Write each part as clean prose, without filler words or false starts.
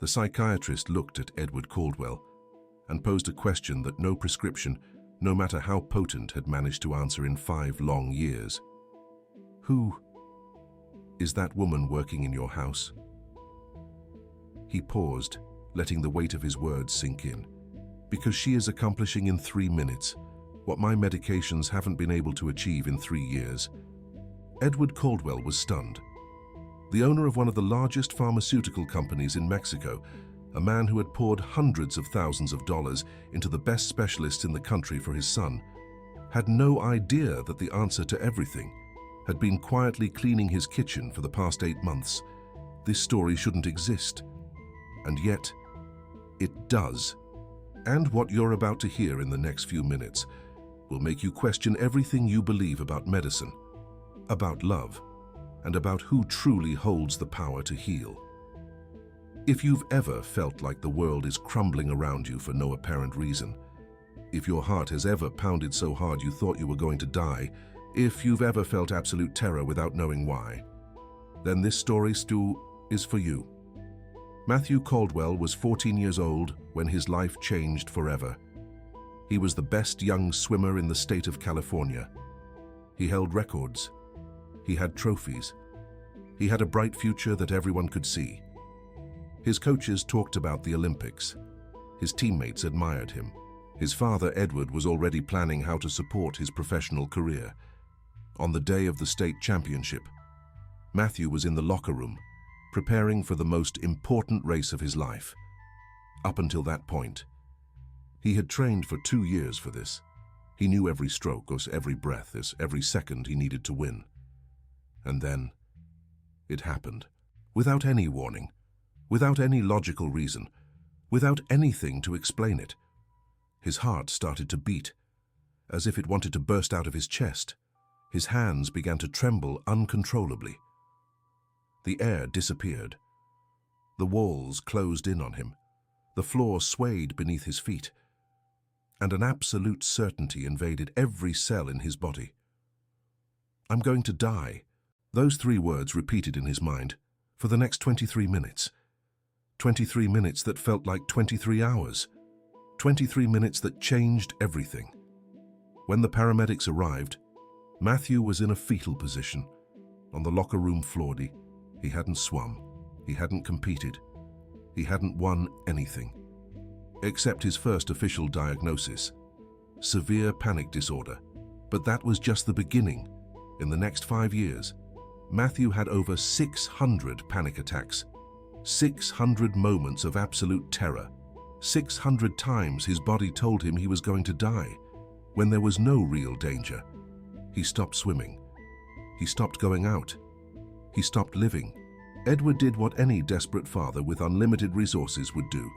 The psychiatrist looked at Edward Caldwell and posed a question that no prescription, no matter how potent, had managed to answer in 5 long years. Who is that woman working in your house? He paused, letting the weight of his words sink in. Because she is accomplishing in 3 minutes what my medications haven't been able to achieve in 3 years. Edward Caldwell was stunned. The owner of one of the largest pharmaceutical companies in Mexico, a man who had poured hundreds of thousands of dollars into the best specialists in the country for his son, had no idea that the answer to everything had been quietly cleaning his kitchen for the past 8 months. This story shouldn't exist. And yet, it does. And what you're about to hear in the next few minutes will make you question everything you believe about medicine, about love, and about who truly holds the power to heal. If you've ever felt like the world is crumbling around you for no apparent reason, if your heart has ever pounded so hard you thought you were going to die, if you've ever felt absolute terror without knowing why, then this story, Stu, is for you. Matthew Caldwell was 14 years old when his life changed forever. He was the best young swimmer in the state of California. He held records. He had trophies. He had a bright future that everyone could see. His coaches talked about the Olympics. His teammates admired him. His father, Edward, was already planning how to support his professional career. On the day of the state championship, Matthew was in the locker room, preparing for the most important race of his life. Up until that point, he had trained for 2 years for this. He knew every stroke, every breath, every second he needed to win. And then, it happened. Without any warning, without any logical reason, without anything to explain it. His heart started to beat, as if it wanted to burst out of his chest. His hands began to tremble uncontrollably. The air disappeared. The walls closed in on him. The floor swayed beneath his feet, and an absolute certainty invaded every cell in his body. I'm going to die. Those 3 words repeated in his mind for the next 23 minutes. 23 minutes that felt like 23 hours. 23 minutes that changed everything. When the paramedics arrived, Matthew was in a fetal position on the locker room floor. He hadn't swum. He hadn't competed. He hadn't won anything, except his first official diagnosis, severe panic disorder. But that was just the beginning. In the next 5 years, Matthew had over 600 panic attacks, 600 moments of absolute terror, 600 times his body told him he was going to die, when there was no real danger. He stopped swimming. He stopped going out. He stopped living. Edward did what any desperate father with unlimited resources would do.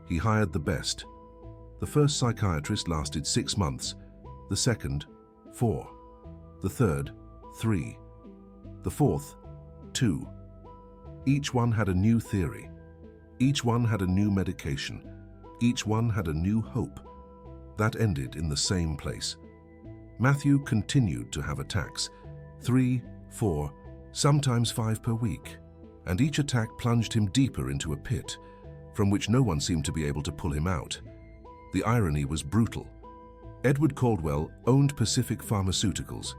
He hired the best. The first psychiatrist lasted 6 months, the second, 4, the third, 3, the fourth, 2. Each one had a new theory. Each one had a new medication. Each one had a new hope. That ended in the same place. Matthew continued to have attacks, 3, 4, sometimes 5 per week, and each attack plunged him deeper into a pit, from which no one seemed to be able to pull him out. The irony was brutal. Edward Caldwell owned Pacific Pharmaceuticals,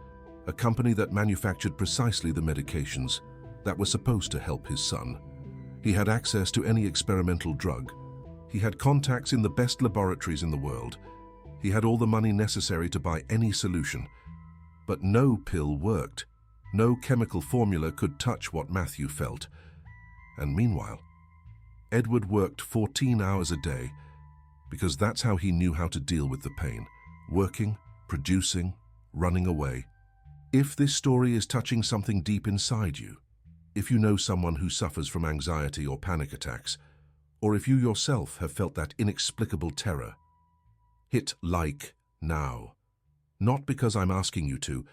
a company that manufactured precisely the medications that were supposed to help his son. He had access to any experimental drug. He had contacts in the best laboratories in the world. He had all the money necessary to buy any solution. But no pill worked. No chemical formula could touch what Matthew felt. And meanwhile, Edward worked 14 hours a day because that's how he knew how to deal with the pain. Working, producing, running away. If this story is touching something deep inside you, if you know someone who suffers from anxiety or panic attacks, or if you yourself have felt that inexplicable terror, hit like now. Not because I'm asking you to,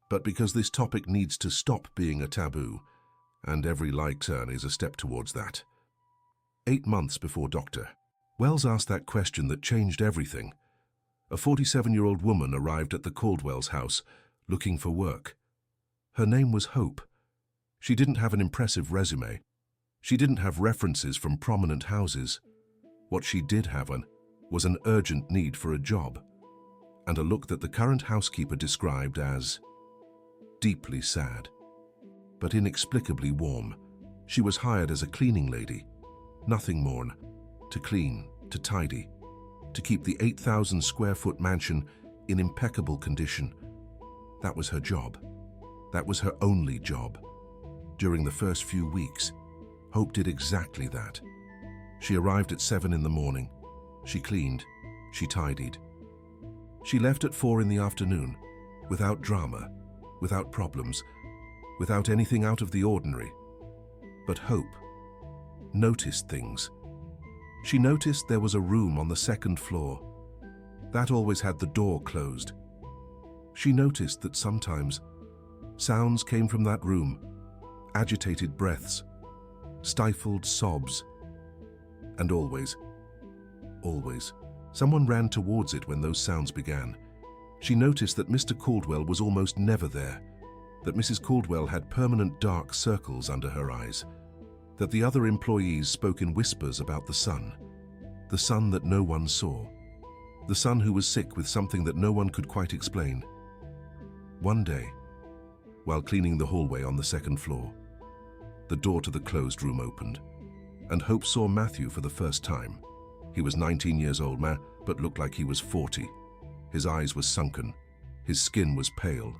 but because this topic needs to stop being a taboo, and every like turn is a step towards that. 8 months before Dr. Wells asked that question that changed everything, a 47-year-old woman arrived at the Caldwell's house looking for work. Her name was Hope. She didn't have an impressive resume. She didn't have references from prominent houses. What she did have was an urgent need for a job, and a look that the current housekeeper described as deeply sad, but inexplicably warm. She was hired as a cleaning lady, nothing more, to clean, to tidy, to keep the 8,000 square foot mansion in impeccable condition. That was her job. That was her only job. During the first few weeks, Hope did exactly that. She arrived at 7 in the morning. She cleaned. She tidied. She left at 4 in the afternoon, without drama, without problems, without anything out of the ordinary. But Hope noticed things. She noticed there was a room on the second floor. That always had the door closed. She noticed that sometimes sounds came from that room, agitated breaths, stifled sobs, and always, someone ran towards it when those sounds began. She noticed that Mr. Caldwell was almost never there, that Mrs. Caldwell had permanent dark circles under her eyes, that the other employees spoke in whispers about the son that no one saw, the son who was sick with something that no one could quite explain. One day, while cleaning the hallway on the second floor, the door to the closed room opened, and Hope saw Matthew for the first time. He was 19 years old, but looked like he was 40. His eyes were sunken. His skin was pale.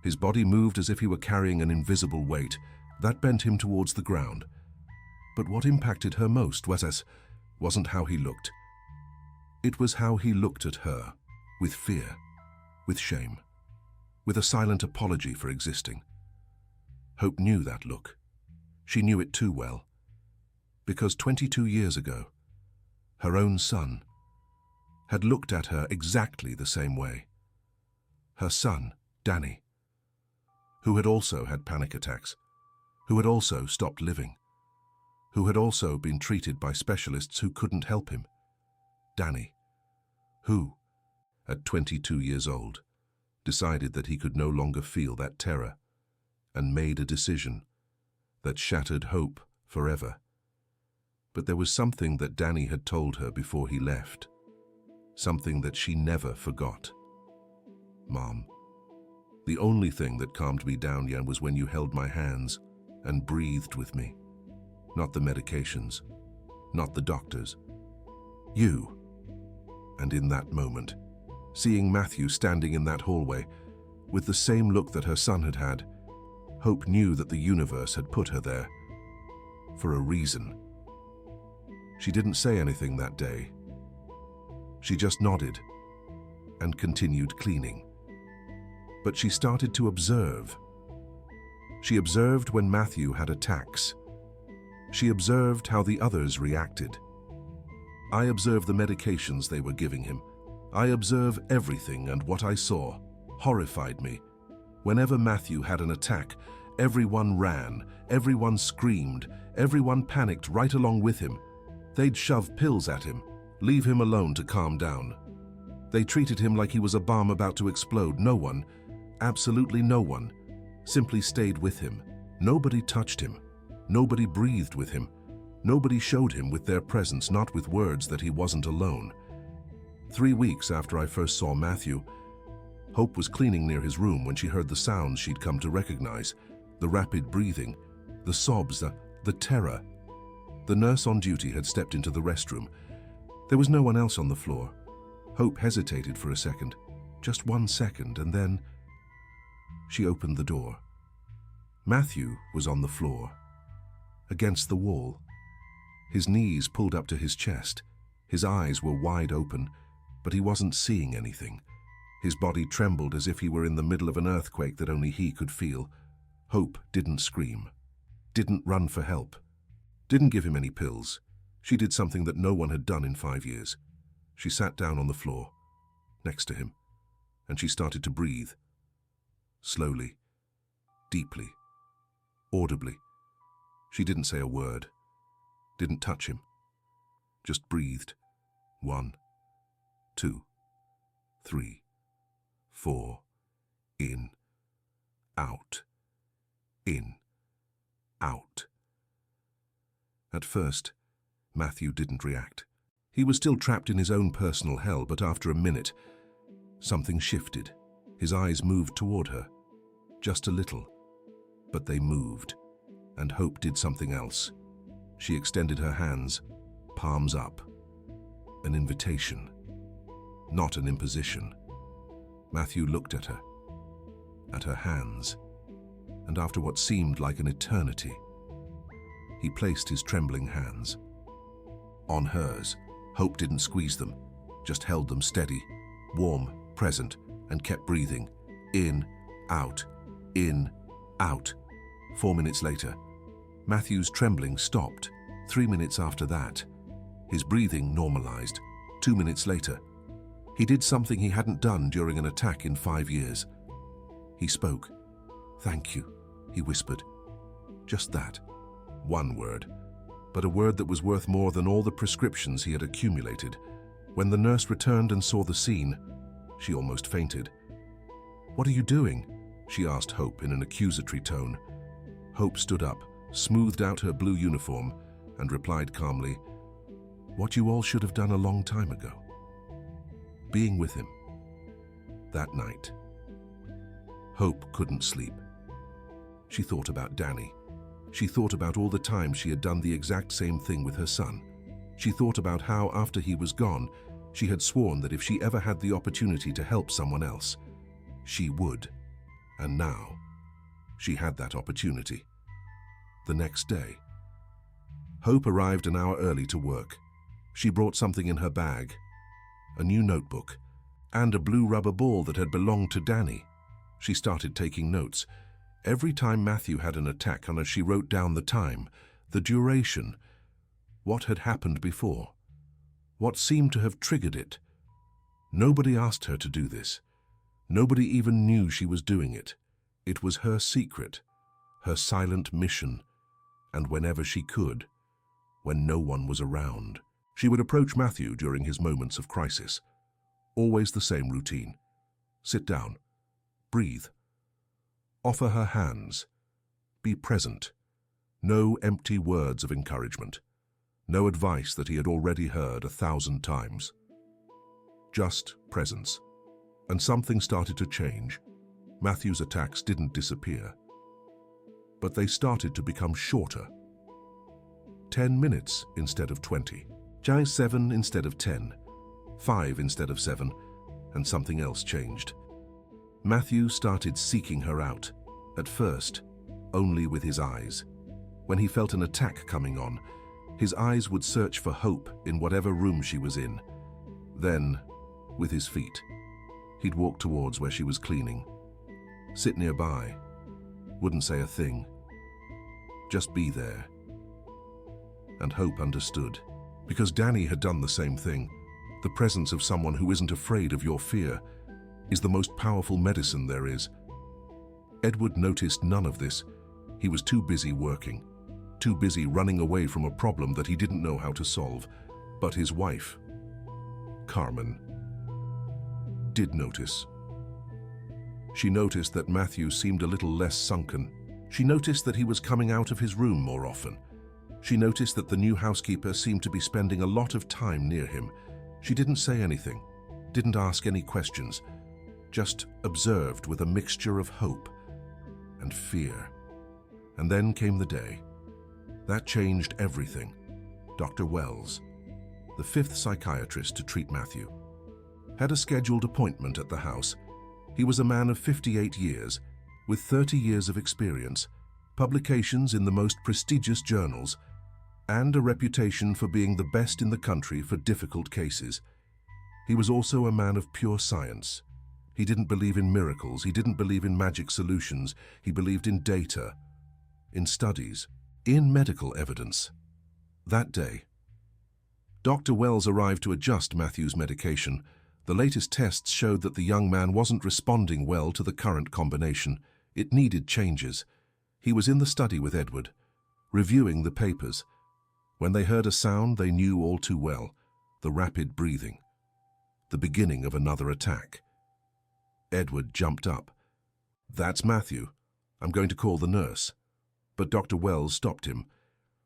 His body moved as if he were carrying an invisible weight. That bent him towards the ground. But what impacted her most wasn't how he looked. It was how he looked at her, with fear, with shame, with a silent apology for existing. Hope knew that look. She knew it too well. Because 22 years ago, her own son had looked at her exactly the same way. Her son, Danny, who had also had panic attacks, who had also stopped living, who had also been treated by specialists who couldn't help him. Danny, who, at 22 years old, decided that he could no longer feel that terror and made a decision that shattered Hope forever. But there was something that Danny had told her before he left, something that she never forgot. Mom, the only thing that calmed me down, Jan, was when you held my hands and breathed with me. Not the medications, not the doctors. You. And in that moment, seeing Matthew standing in that hallway with the same look that her son had had, Hope knew that the universe had put her there for a reason. She didn't say anything that day. She just nodded and continued cleaning. But she started to observe. She observed when Matthew had attacks. She observed how the others reacted. I observed the medications they were giving him. I observed everything, and what I saw horrified me. Whenever Matthew had an attack, everyone ran, everyone screamed, everyone panicked right along with him. They'd shove pills at him, leave him alone to calm down. They treated him like he was a bomb about to explode. No one, absolutely no one, simply stayed with him. Nobody touched him. Nobody breathed with him. Nobody showed him with their presence, not with words, that he wasn't alone. 3 weeks after I first saw Matthew, Hope was cleaning near his room when she heard the sounds she'd come to recognize, the rapid breathing, the sobs, the terror. The nurse on duty had stepped into the restroom. There was no one else on the floor. Hope hesitated for a second, just 1 second, and then she opened the door. Matthew was on the floor, against the wall. His knees pulled up to his chest. His eyes were wide open, but he wasn't seeing anything. His body trembled as if he were in the middle of an earthquake that only he could feel. Hope didn't scream, didn't run for help, didn't give him any pills. She did something that no one had done in 5 years. She sat down on the floor, next to him, and she started to breathe. Slowly, deeply, audibly. She didn't say a word, didn't touch him, just breathed. 1, 2, 3, 4, in, out, in, out. At first, Matthew didn't react. He was still trapped in his own personal hell, but after a minute, something shifted. His eyes moved toward her. Just a little, but they moved, and Hope did something else. She extended her hands, palms up. An invitation, not an imposition. Matthew looked at her hands, and after what seemed like an eternity, he placed his trembling hands on hers. Hope didn't squeeze them, just held them steady, warm, present, and kept breathing. In, out, in, out. 4 minutes later, Matthew's trembling stopped. 3 minutes after that, his breathing normalized. 2 minutes later, he did something he hadn't done during an attack in 5 years. He spoke. "Thank you," he whispered. Just that. One word, but a word that was worth more than all the prescriptions he had accumulated. When the nurse returned and saw the scene, she almost fainted. "What are you doing?" she asked Hope in an accusatory tone. Hope stood up, smoothed out her blue uniform, and replied calmly, "What you all should have done a long time ago. Being with him." That night, Hope couldn't sleep. She thought about Danny. She thought about all the times she had done the exact same thing with her son. She thought about how, after he was gone, she had sworn that if she ever had the opportunity to help someone else, she would. And now, she had that opportunity. The next day, Hope arrived an hour early to work. She brought something in her bag, a new notebook, and a blue rubber ball that had belonged to Danny. She started taking notes. Every time Matthew had an attack on her, she wrote down the time, the duration, what had happened before, what seemed to have triggered it. Nobody asked her to do this. Nobody even knew she was doing it. It was her secret, her silent mission, and whenever she could, when no one was around, she would approach Matthew during his moments of crisis. Always the same routine. Sit down. Breathe. Offer her hands. Be present. No empty words of encouragement. No advice that he had already heard 1,000 times. Just presence. And something started to change. Matthew's attacks didn't disappear, but they started to become shorter. 10 minutes instead of 20. 7 instead of 10. 5 instead of 7. And something else changed. Matthew started seeking her out. At first, only with his eyes. When he felt an attack coming on, his eyes would search for Hope in whatever room she was in. Then, with his feet, he'd walk towards where she was cleaning. Sit nearby. Wouldn't say a thing. Just be there. And Hope understood. Because Danny had done the same thing. The presence of someone who isn't afraid of your fear is the most powerful medicine there is. Edward noticed none of this. He was too busy working, too busy running away from a problem that he didn't know how to solve. But his wife, Carmen, did notice. She noticed that Matthew seemed a little less sunken. She noticed that he was coming out of his room more often. She noticed that the new housekeeper seemed to be spending a lot of time near him. She didn't say anything, didn't ask any questions, just observed with a mixture of hope and fear. And then came the day. That changed everything. Dr. Wells, the 5th psychiatrist to treat Matthew, had a scheduled appointment at the house. He was a man of 58 years, with 30 years of experience, publications in the most prestigious journals, and a reputation for being the best in the country for difficult cases. He was also a man of pure science. He didn't believe in miracles, he didn't believe in magic solutions, he believed in data, in studies, in medical evidence. That day, Dr. Wells arrived to adjust Matthew's medication. The latest tests showed that the young man wasn't responding well to the current combination. It needed changes. He was in the study with Edward, reviewing the papers. When they heard a sound they knew all too well, the rapid breathing, the beginning of another attack. Edward jumped up. "That's Matthew. I'm going to call the nurse." But Dr. Wells stopped him.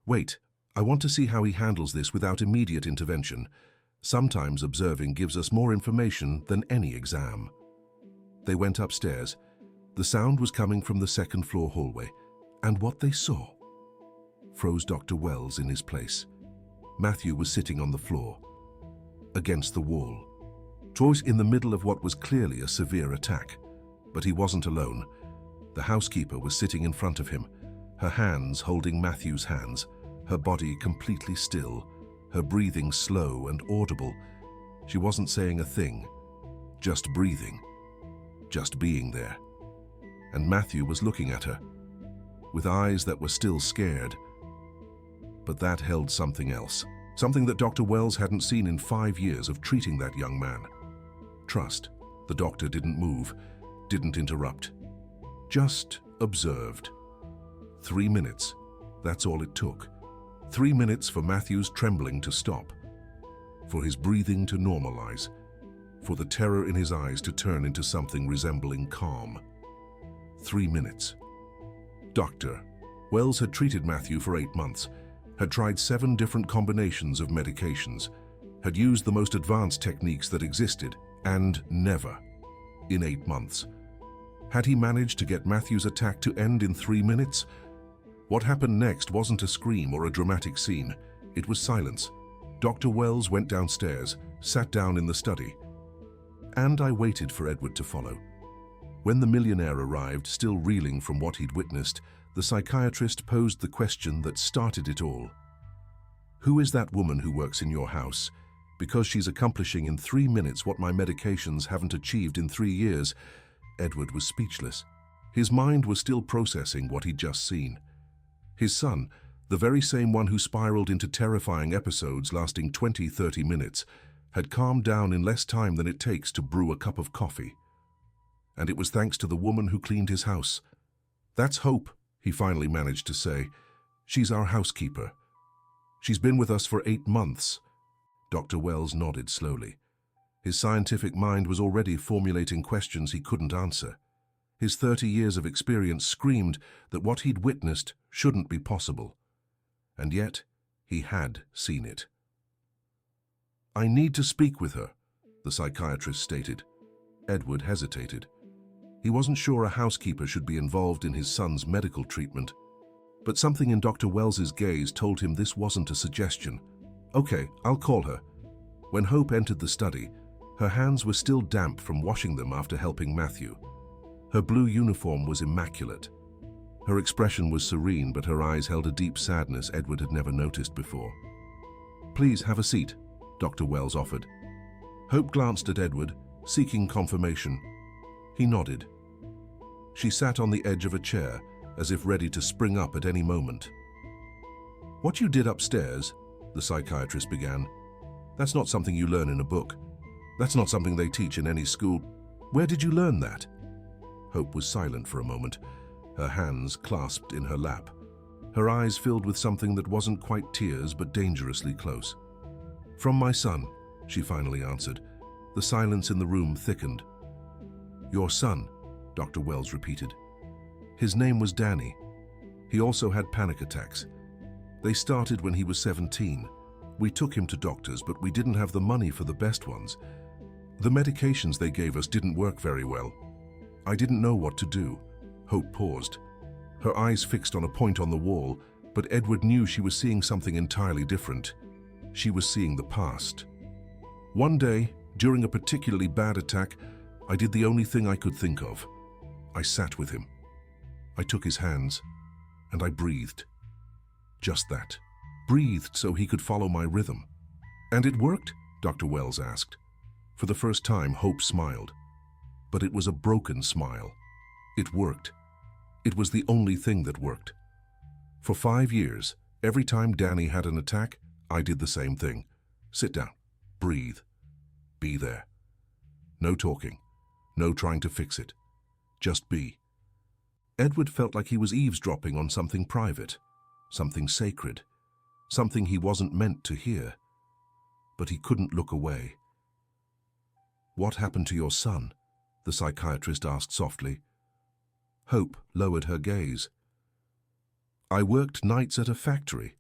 "Wait, I want to see how he handles this without immediate intervention. Sometimes observing gives us more information than any exam. They went upstairs. The sound was coming from the second-floor hallway, and what they saw froze Dr. Wells in his place. Matthew was sitting on the floor, against the wall, twice in the middle of what was clearly a severe attack. But he wasn't alone. The housekeeper was sitting in front of him, her hands holding Matthew's hands, her body completely still, her breathing slow and audible. She wasn't saying a thing, just breathing, just being there. And Matthew was looking at her, with eyes that were still scared. But that held something else, something that Dr. Wells hadn't seen in 5 years of treating that young man. Trust. The doctor didn't move, didn't interrupt, just observed. 3 minutes, that's all it took. 3 minutes for Matthew's trembling to stop, for his breathing to normalize, for the terror in his eyes to turn into something resembling calm. 3 minutes. Dr. Wells had treated Matthew for 8 months, had tried 7 different combinations of medications, had used the most advanced techniques that existed, and never, in 8 months, had he managed to get Matthew's attack to end in 3 minutes. What happened next wasn't a scream or a dramatic scene. It was silence. Dr. Wells went downstairs, sat down in the study, and I waited for Edward to follow. When the millionaire arrived, still reeling from what he'd witnessed, the psychiatrist posed the question that started it all. Who is that woman who works in your house? Because she's accomplishing in 3 minutes what my medications haven't achieved in 3 years. Edward was speechless. His mind was still processing what he'd just seen. His son, the very same one who spiraled into terrifying episodes lasting 20-30 minutes, had calmed down in less time than it takes to brew a cup of coffee. And it was thanks to the woman who cleaned his house. "That's Hope," he finally managed to say. "She's our housekeeper. She's been with us for 8 months. Dr. Wells nodded slowly. His scientific mind was already formulating questions he couldn't answer. His 30 years of experience screamed that what he'd witnessed shouldn't be possible. And yet, he had seen it. "I need to speak with her," the psychiatrist stated. Edward hesitated. He wasn't sure a housekeeper should be involved in his son's medical treatment. But something in Dr. Wells's gaze told him this wasn't a suggestion. "Okay, I'll call her." When Hope entered the study, her hands were still damp from washing them after helping Matthew. Her blue uniform was immaculate. Her expression was serene, but her eyes held a deep sadness Edward had never noticed before. "Please have a seat," Dr. Wells offered. Hope glanced at Edward, seeking confirmation. He nodded. She sat on the edge of a chair, as if ready to spring up at any moment. "What you did upstairs," the psychiatrist began, "that's not something you learn in a book. That's not something they teach in any school. Where did you learn that?" Hope was silent for a moment, her hands clasped in her lap, her eyes filled with something that wasn't quite tears but dangerously close. "From my son," she finally answered. The silence in the room thickened. "Your son," Dr. Wells repeated. "His name was Danny. He also had panic attacks. They started when he was 17. We took him to doctors, but we didn't have the money for the best ones. The medications they gave us didn't work very well. I didn't know what to do." Hope paused, her eyes fixed on a point on the wall, but Edward knew she was seeing something entirely different. She was seeing the past. "One day, during a particularly bad attack, I did the only thing I could think of. I sat with him. I took his hands, and I breathed. Just that. Breathed so he could follow my rhythm." "And it worked?" Dr. Wells asked. For the first time, Hope smiled. But it was a broken smile. It worked. It was the only thing that worked. For 5 years, every time Danny had an attack, I did the same thing. Sit down. Breathe. Be there. No talking. No trying to fix it. Just be. Edward felt like he was eavesdropping on something private, something sacred, something he wasn't meant to hear. But he couldn't look away. "What happened to your son?" the psychiatrist asked softly. Hope lowered her gaze. "I worked nights at a factory.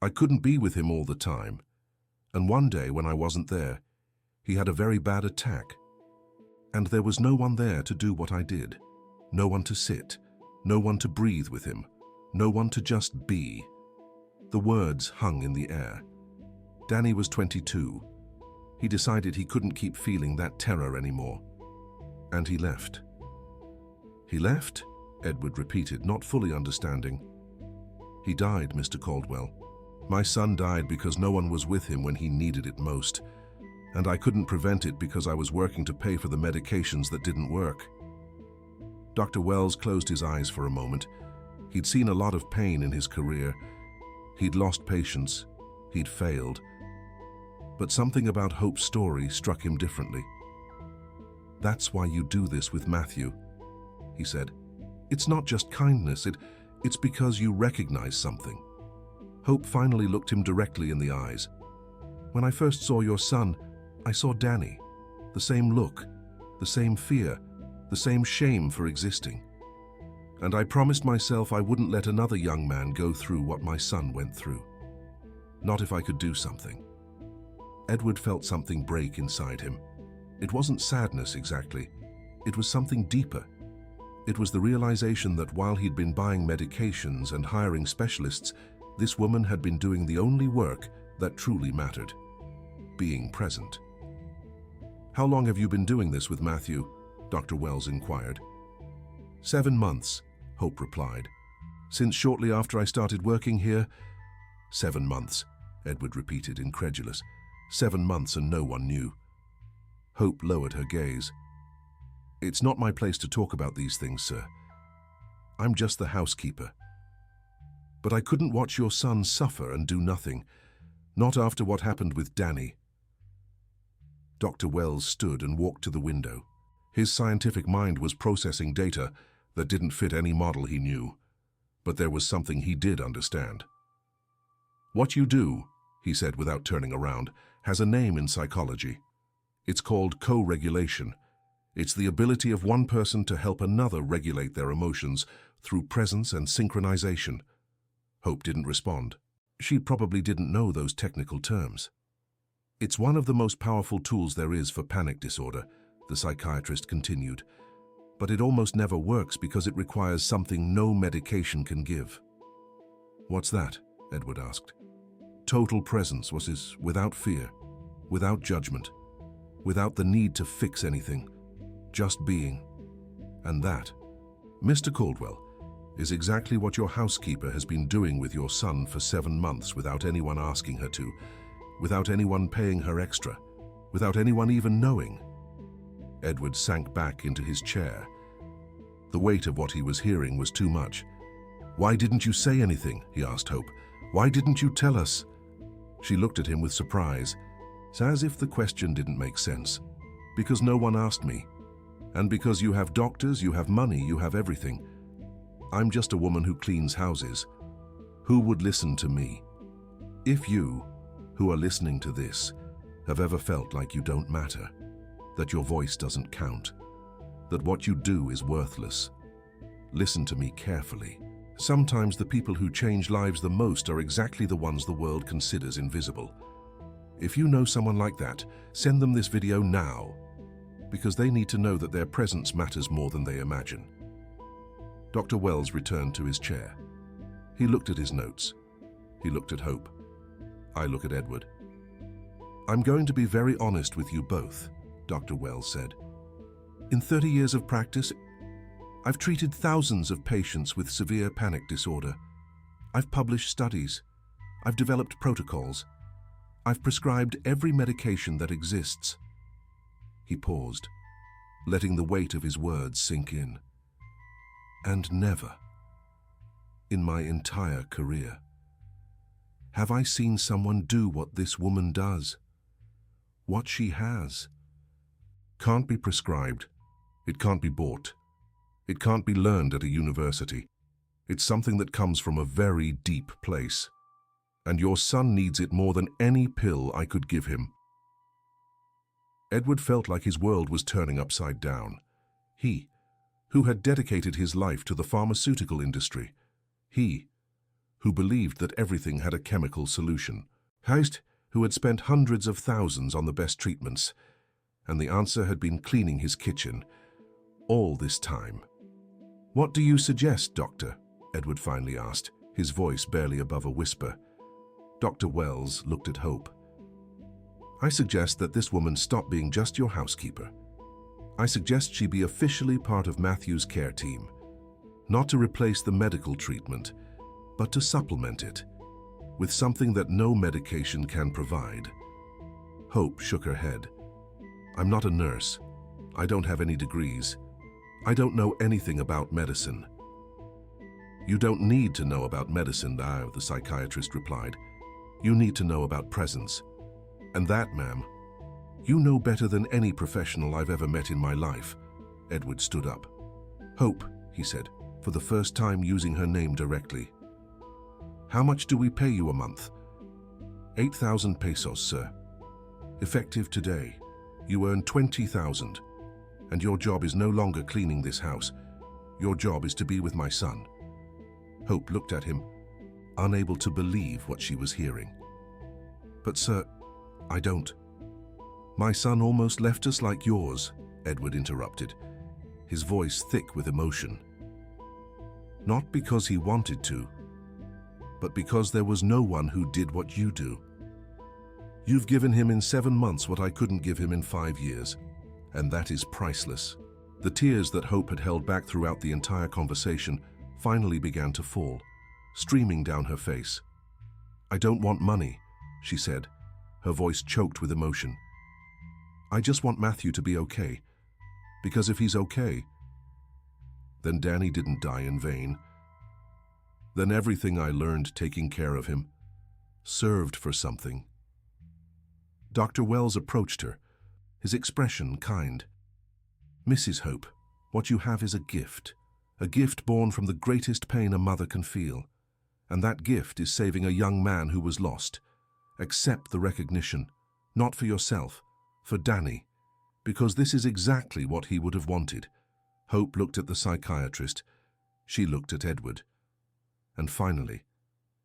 I couldn't be with him all the time, and one day when I wasn't there, he had a very bad attack. And there was no one there to do what I did. No one to sit, no one to breathe with him, no one to just be. The words hung in the air. Danny was 22. He decided he couldn't keep feeling that terror anymore. And he left. He left? Edward repeated, not fully understanding. He died, Mr. Caldwell. My son died because no one was with him when he needed it most. And I couldn't prevent it because I was working to pay for the medications that didn't work. Dr. Wells closed his eyes for a moment. He'd seen a lot of pain in his career. He'd lost patients. He'd failed. But something about Hope's story struck him differently. That's why you do this with Matthew, he said. It's not just kindness, it's because you recognize something. Hope finally looked him directly in the eyes. When I first saw your son, I saw Danny. The same look, the same fear, the same shame for existing. And I promised myself I wouldn't let another young man go through what my son went through. Not if I could do something. Edward felt something break inside him. It wasn't sadness exactly. It was something deeper. It was the realization that while he'd been buying medications and hiring specialists, this woman had been doing the only work that truly mattered. Being present. How long have you been doing this with Matthew? Dr. Wells inquired. 7 months, Hope replied. Since shortly after I started working here? 7 months, Edward repeated, incredulous. 7 months and no one knew. Hope lowered her gaze. It's not my place to talk about these things, sir. I'm just the housekeeper. But I couldn't watch your son suffer and do nothing, not after what happened with Danny. Dr. Wells stood and walked to the window. His scientific mind was processing data that didn't fit any model he knew, but there was something he did understand. What you do, he said without turning around, has a name in psychology. It's called co-regulation. It's the ability of one person to help another regulate their emotions through presence and synchronization. Hope didn't respond. She probably didn't know those technical terms. It's one of the most powerful tools there is for panic disorder, the psychiatrist continued. But it almost never works because it requires something no medication can give. What's that? Edward asked. Total presence was without fear, without judgment, without the need to fix anything, just being. And that, Mr. Caldwell, is exactly what your housekeeper has been doing with your son for 7 months without anyone asking her to, without anyone paying her extra, without anyone even knowing. Edward sank back into his chair. The weight of what he was hearing was too much. Why didn't you say anything? He asked Hope. Why didn't you tell us? She looked at him with surprise, as if the question didn't make sense. Because no one asked me. And because you have doctors, you have money, you have everything. I'm just a woman who cleans houses. Who would listen to me? If you, who are listening to this, have ever felt like you don't matter, that your voice doesn't count, that what you do is worthless, listen to me carefully. Sometimes the people who change lives the most are exactly the ones the world considers invisible. If you know someone like that, send them this video now, because they need to know that their presence matters more than they imagine. Dr. Wells returned to his chair. He looked at his notes. He looked at Hope. I look at Edward. I'm going to be very honest with you both, Dr. Wells said. In 30 years of practice, I've treated thousands of patients with severe panic disorder. I've published studies. I've developed protocols. I've prescribed every medication that exists. He paused, letting the weight of his words sink in. And never, in my entire career, have I seen someone do what this woman does. What she has. Can't be prescribed. It can't be bought. It can't be learned at a university. It's something that comes from a very deep place. And your son needs it more than any pill I could give him. Edward felt like his world was turning upside down. He, who had dedicated his life to the pharmaceutical industry. He, who believed that everything had a chemical solution. Heist, who had spent hundreds of thousands on the best treatments, and the answer had been cleaning his kitchen all this time. "What do you suggest, Doctor?" Edward finally asked, his voice barely above a whisper. Dr. Wells looked at Hope. "I suggest that this woman stop being just your housekeeper. I suggest she be officially part of Matthew's care team, not to replace the medical treatment, but to supplement it with something that no medication can provide." Hope shook her head. "I'm not a nurse. I don't have any degrees. I don't know anything about medicine." "You don't need to know about medicine now," the psychiatrist replied. "You need to know about presence. And that, ma'am, you know better than any professional I've ever met in my life." Edward stood up. "Hope," he said, for the first time using her name directly. "How much do we pay you a month?" 8,000 pesos, sir. Effective today. You earn 20,000. And your job is no longer cleaning this house. Your job is to be with my son." Hope looked at him, unable to believe what she was hearing. "But sir, I don't." "My son almost left us like yours," Edward interrupted, his voice thick with emotion. "Not because he wanted to, but because there was no one who did what you do. You've given him in 7 months what I couldn't give him in 5 years, and that is priceless." The tears that Hope had held back throughout the entire conversation finally began to fall, streaming down her face. "I don't want money," she said, her voice choked with emotion. "I just want Matthew to be okay, because if he's okay, then Danny didn't die in vain. Then everything I learned taking care of him served for something." Dr. Wells approached her, his expression kind. "Mrs. Hope, what you have is a gift born from the greatest pain a mother can feel. And that gift is saving a young man who was lost. Accept the recognition, not for yourself, for Danny, because this is exactly what he would have wanted." Hope looked at the psychiatrist. She looked at Edward. And finally,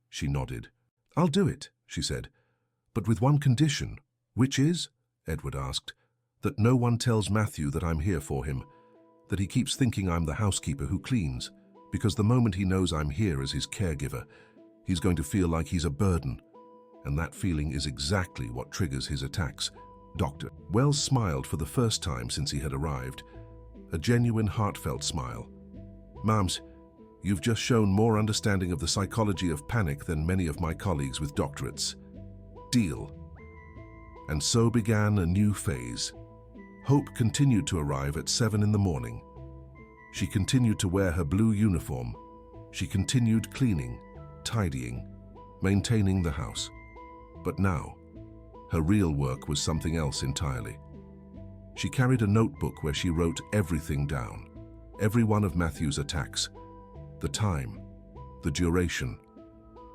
she nodded. "I'll do it," she said, "but with one condition." "Which is?" Edward asked. "That no one tells Matthew that I'm here for him, that he keeps thinking I'm the housekeeper who cleans, because the moment he knows I'm here as his caregiver, he's going to feel like he's a burden, and that feeling is exactly what triggers his attacks." Dr. Wells smiled for the first time since he had arrived, a genuine, heartfelt smile. "Ma'ams, you've just shown more understanding of the psychology of panic than many of my colleagues with doctorates. Deal." And so began a new phase. Hope continued to arrive at 7 in the morning. She continued to wear her blue uniform. She continued cleaning, tidying, maintaining the house. But now, her real work was something else entirely. She carried a notebook where she wrote everything down, every one of Matthew's attacks, the time, the duration,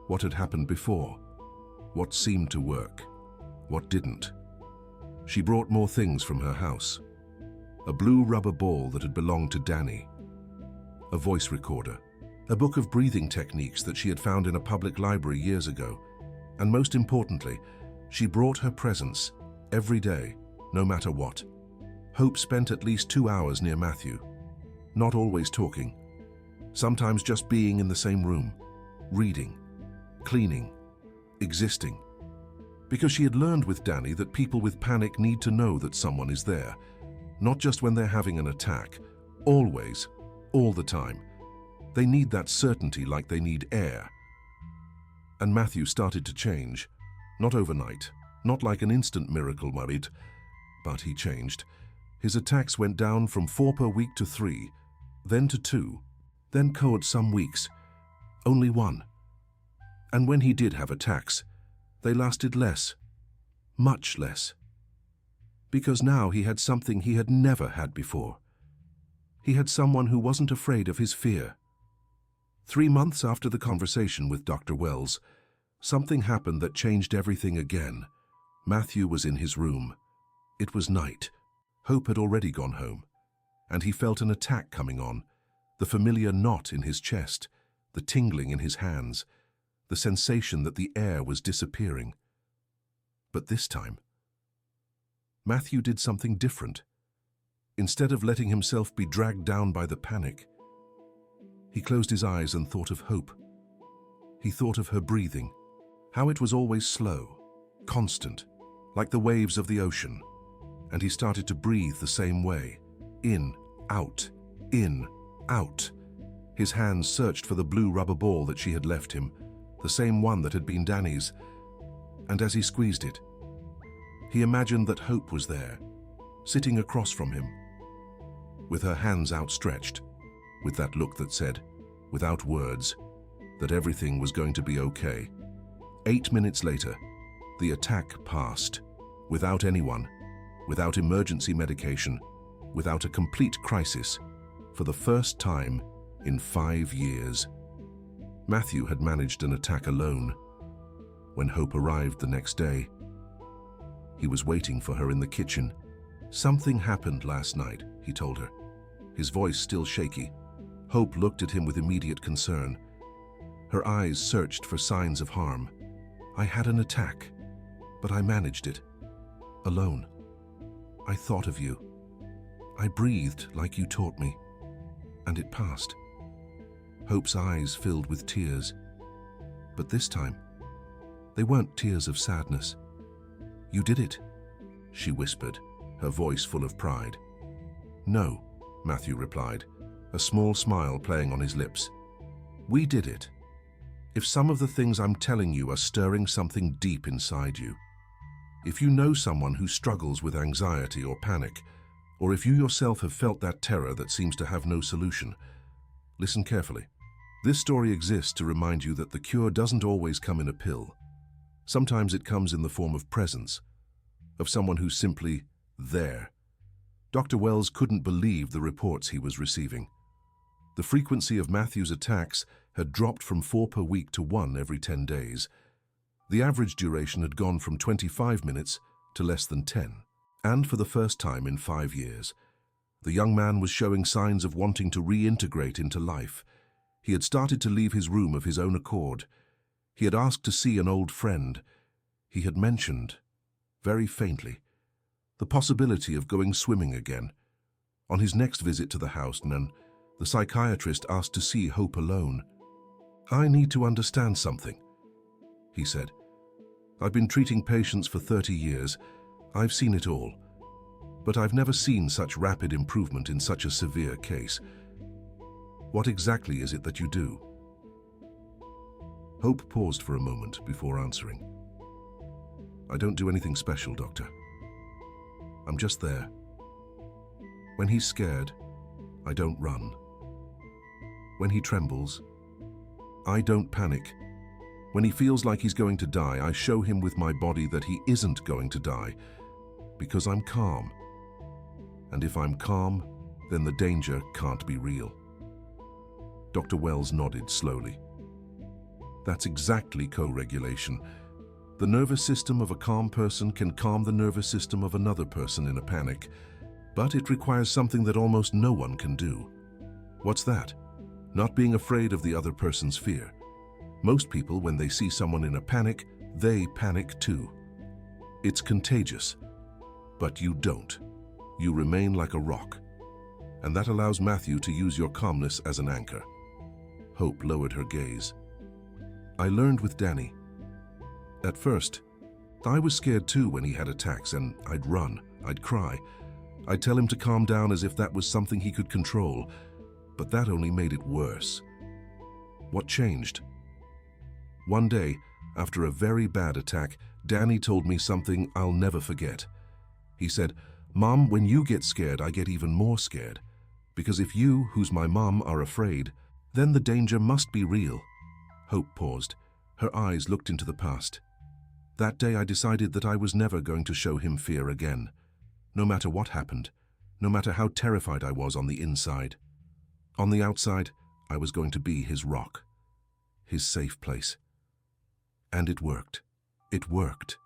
what had happened before, what seemed to work, what didn't. She brought more things from her house. A blue rubber ball that had belonged to Danny, a voice recorder, a book of breathing techniques that she had found in a public library years ago, and most importantly, she brought her presence every day, no matter what. Hope spent at least 2 hours near Matthew, not always talking, sometimes just being in the same room, reading, cleaning, existing. Because she had learned with Danny that people with panic need to know that someone is there, not just when they're having an attack, always, all the time. They need that certainty like they need air. And Matthew started to change, not overnight, not like an instant miracle, worried, but he changed. His attacks went down from 4 per week to 3, then to 2, then cold some weeks, only 1. And when he did have attacks, they lasted less, much less. Because now he had something he had never had before. He had someone who wasn't afraid of his fear. 3 months after the conversation with Dr. Wells, something happened that changed everything again. Matthew was in his room. It was night. Hope had already gone home, and he felt an attack coming on, the familiar knot in his chest, the tingling in his hands. the sensation that the air was disappearing. But this time, Matthew did something different. Instead of letting himself be dragged down by the panic, he closed his eyes and thought of Hope. He thought of her breathing, how it was always slow, constant, like the waves of the ocean, and he started to breathe the same way, in, out, in, out. His hands searched for the blue rubber ball that she had left him, the same one that had been Danny's, and as he squeezed it, he imagined that Hope was there, sitting across from him, with her hands outstretched, with that look that said, without words, that everything was going to be okay. 8 minutes later, the attack passed, without anyone, without emergency medication, without a complete crisis, for the first time in 5 years. Matthew had managed an attack alone. When Hope arrived the next day, he was waiting for her in the kitchen. "Something happened last night," he told her, his voice still shaky. Hope looked at him with immediate concern. Her eyes searched for signs of harm. "I had an attack, but I managed it. Alone. I thought of you. I breathed like you taught me, and it passed." Hope's eyes filled with tears. But this time, they weren't tears of sadness. "You did it," she whispered, her voice full of pride. "No," Matthew replied, a small smile playing on his lips. "We did it. If some of the things I'm telling you are stirring something deep inside you, if you know someone who struggles with anxiety or panic, or if you yourself have felt that terror that seems to have no solution, listen carefully. This story exists to remind you that the cure doesn't always come in a pill. Sometimes it comes in the form of presence, of someone who's simply there." Dr. Wells couldn't believe the reports he was receiving. The frequency of Matthew's attacks had dropped from 4 per week to 1 every 10 days. The average duration had gone from 25 minutes to less than 10. And for the first time in 5 years, the young man was showing signs of wanting to reintegrate into life. He had started to leave his room of his own accord. He had asked to see an old friend. He had mentioned, very faintly, the possibility of going swimming again. On his next visit to the house, the psychiatrist asked to see Hope alone. "I need to understand something," he said. "I've been treating patients for 30 years. I've seen it all. But I've never seen such rapid improvement in such a severe case. What exactly is it that you do?" Hope paused for a moment before answering. "I don't do anything special, doctor. I'm just there. When he's scared, I don't run. When he trembles, I don't panic. When he feels like he's going to die, I show him with my body that he isn't going to die, because I'm calm. And if I'm calm, then the danger can't be real." Dr. Wells nodded slowly. "That's exactly co-regulation. The nervous system of a calm person can calm the nervous system of another person in a panic, but it requires something that almost no one can do." "What's that?" "Not being afraid of the other person's fear. Most people, when they see someone in a panic, they panic too. It's contagious. But you don't. You remain like a rock. And that allows Matthew to use your calmness as an anchor." Hope lowered her gaze. "I learned with Danny. At first, I was scared too when he had attacks, and I'd run, I'd cry. I'd tell him to calm down as if that was something he could control, but that only made it worse." "What changed?" "One day, after a very bad attack, Danny told me something I'll never forget. He said, 'Mom, when you get scared, I get even more scared. Because if you, who's my mom, are afraid, then the danger must be real.'" Hope paused. Her eyes looked into the past. "That day I decided that I was never going to show him fear again. No matter what happened, no matter how terrified I was on the inside. On the outside, I was going to be his rock, his safe place." And it worked. It worked.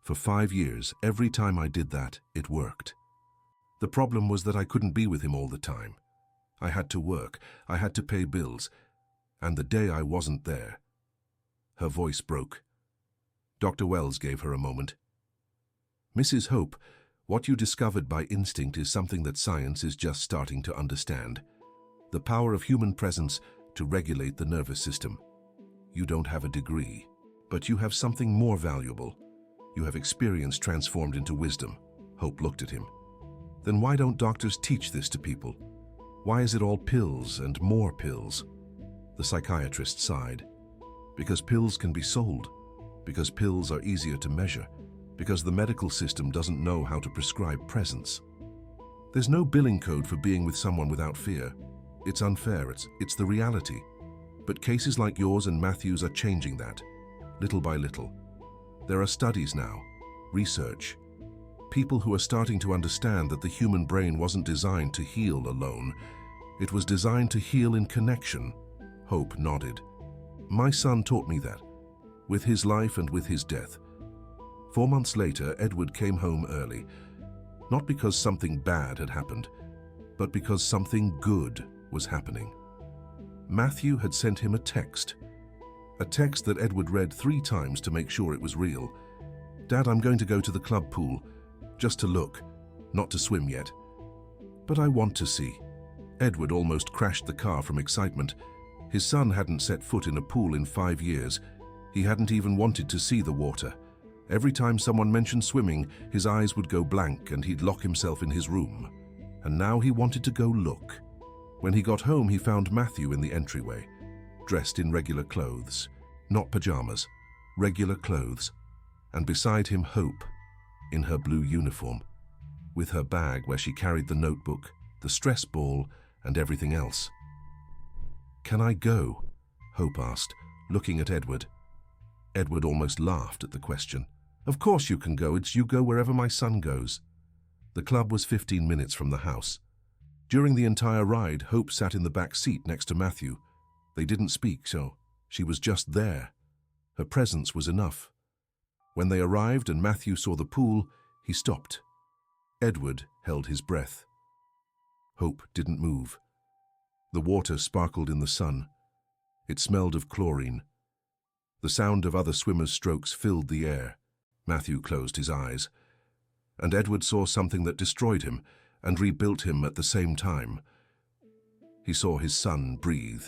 For 5 years, every time I did that, it worked. The problem was that I couldn't be with him all the time. I had to work, I had to pay bills, and the day I wasn't there, Her voice broke. Dr. Wells gave her a moment. "Mrs. Hope, what you discovered by instinct is something that science is just starting to understand. The power of human presence to regulate the nervous system. You don't have a degree, but you have something more valuable. You have experience transformed into wisdom." Hope looked at him. "Then why don't doctors teach this to people? Why is it all pills and more pills?" The psychiatrist sighed. "Because pills can be sold. Because pills are easier to measure. Because the medical system doesn't know how to prescribe presence. There's no billing code for being with someone without fear. It's unfair, it's the reality. But cases like yours and Matthew's are changing that, little by little. There are studies now, research. People who are starting to understand that the human brain wasn't designed to heal alone. It was designed to heal in connection." Hope nodded. "My son taught me that, with his life and with his death." 4 months later, Edward came home early, not because something bad had happened, but because something good was happening. Matthew had sent him a text that Edward read 3 times to make sure it was real. "Dad, I'm going to go to the club pool, just to look, not to swim yet. But I want to see." Edward almost crashed the car from excitement. His son hadn't set foot in a pool in 5 years. He hadn't even wanted to see the water. Every time someone mentioned swimming, his eyes would go blank and he'd lock himself in his room. And now he wanted to go look. When he got home, he found Matthew in the entryway, dressed in regular clothes. Not pajamas, regular clothes. And beside him, Hope, in her blue uniform, with her bag where she carried the notebook, the stress ball, and everything else. "Can I go?" Hope asked, looking at Edward. Edward almost laughed at the question. "Of course you can go. You go wherever my son goes." The club was 15 minutes from the house. During the entire ride, Hope sat in the back seat next to Matthew. They didn't speak, so she was just there. Her presence was enough. When they arrived and Matthew saw the pool, he stopped. Edward held his breath. Hope didn't move. The water sparkled in the sun. It smelled of chlorine. The sound of other swimmers' strokes filled the air. Matthew closed his eyes. And Edward saw something that destroyed him and rebuilt him at the same time. He saw his son breathe.